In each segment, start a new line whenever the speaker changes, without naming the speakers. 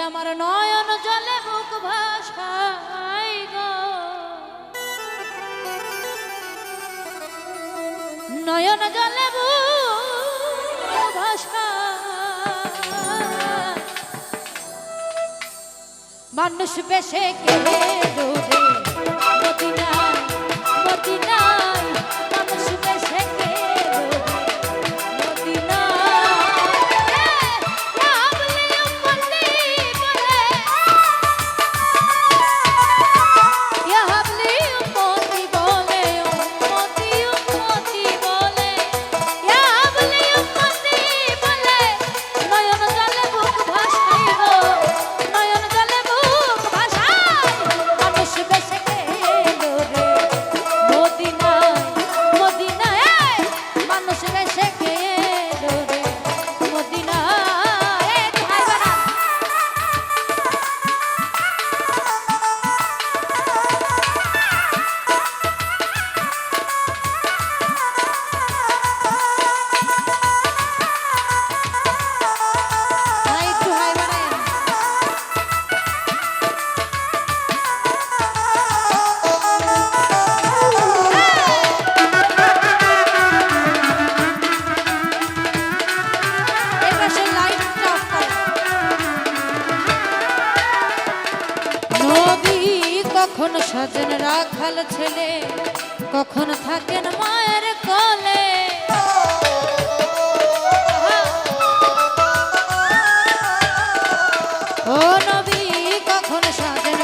আমার নয়ন জলে বুক ভাসাই গো, নয়ন জলে বুক ভাসাই, মানুষ বেশে কে দূরে মদিনায় মদিনায়, মানুষ বেশে কে কখন সাজেন রাখাল ছেলে, কখন থাকেন মায়ের কোলে, ও নবী কখন সাজেন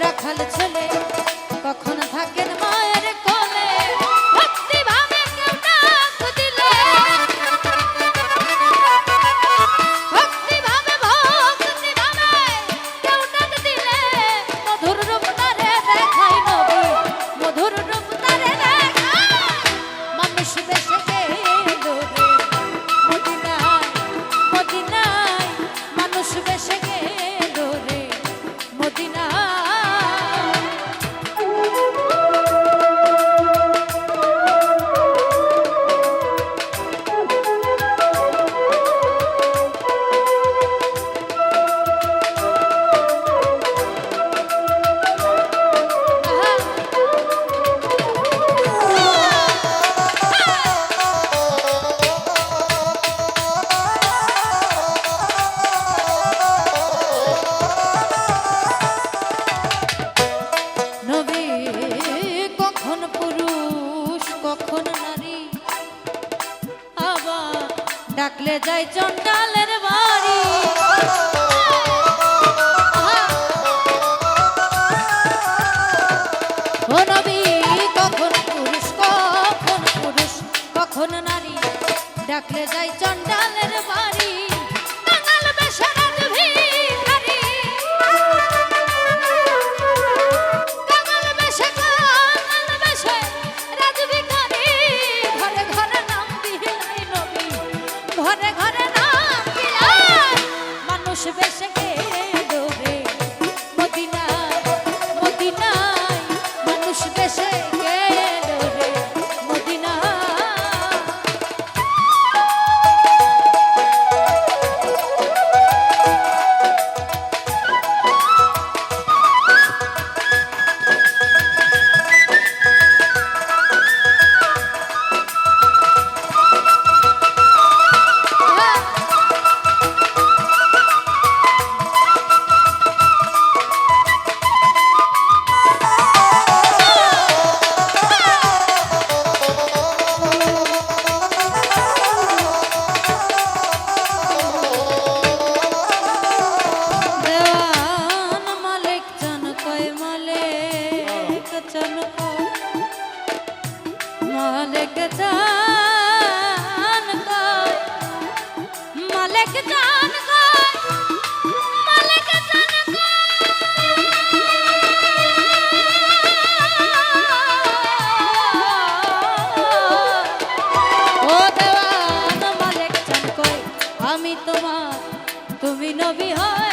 রাখাল ছেলে, কখন থাকেন মায়ের কোলে, ভক্তি ভাবে কেউ ডাক দিলে, ভক্তি ভাবে কেউ ডাক দিলে, মধুর রূপ তারে দেখাই নবী, মধুর রূপ তারে দেখাই, মানুষ বেশে কে দূরে মদিনায় মদিনায়, মানুষ বেশে কে দূরে মদিনায়। ডাকলে যাই চন্ডালের বাড়ি, ও নবী কখন পুরুষ কখন নারী, ডাকলে যাই চন্ডালের বাড়ি, কাঙাল বেশে রাজ ভিখারি, কাঙাল বেশে রাজ ভিখারি, ঘরে ঘরে নাম দিলাই নবী, ঘরে ঘরে নাম দিলাই, মানুষ বেশে কে দূরে মদিনায় মদিনায়, মানুষ বেশে কে দূরে মদিনায়। মালিক জান কয়, মালিক জান কয়, মালিক জান কয়, ও দেওয়ান মালিক জান কয়, আমি তোমার তুমি নবী হয়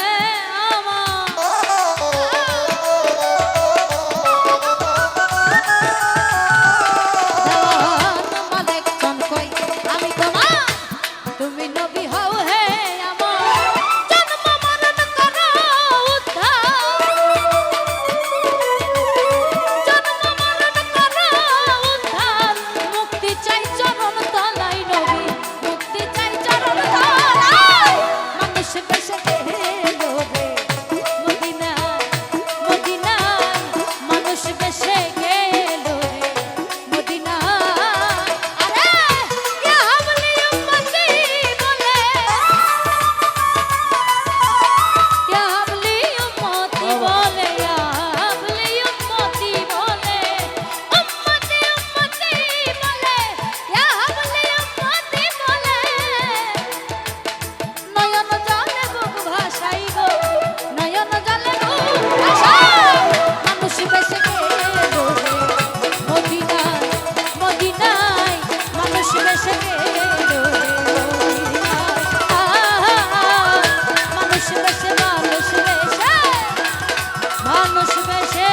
তুমি নবী হও হে আমার, জন্ম মানুষ বেশে